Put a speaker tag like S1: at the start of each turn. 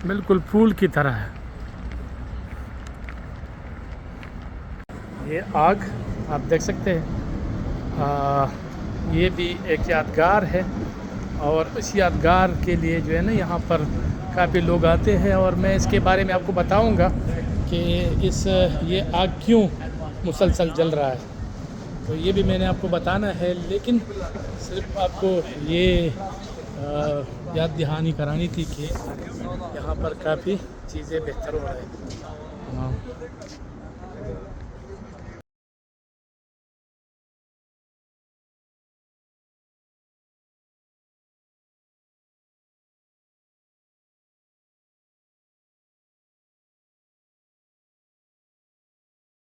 S1: बिल्कुल फूल की तरह है ये आग, आप देख सकते हैं। ये भी एक यादगार है और इस यादगार के लिए जो है ना यहाँ पर काफ़ी लोग आते हैं, और मैं इसके बारे में आपको बताऊंगा कि ये आग क्यों मुसलसल जल रहा है, तो ये भी मैंने आपको बताना है। लेकिन सिर्फ आपको ये याद दहानी करानी थी कि यहाँ पर काफ़ी चीज़ें बेहतर हो रही हैं। हाँ।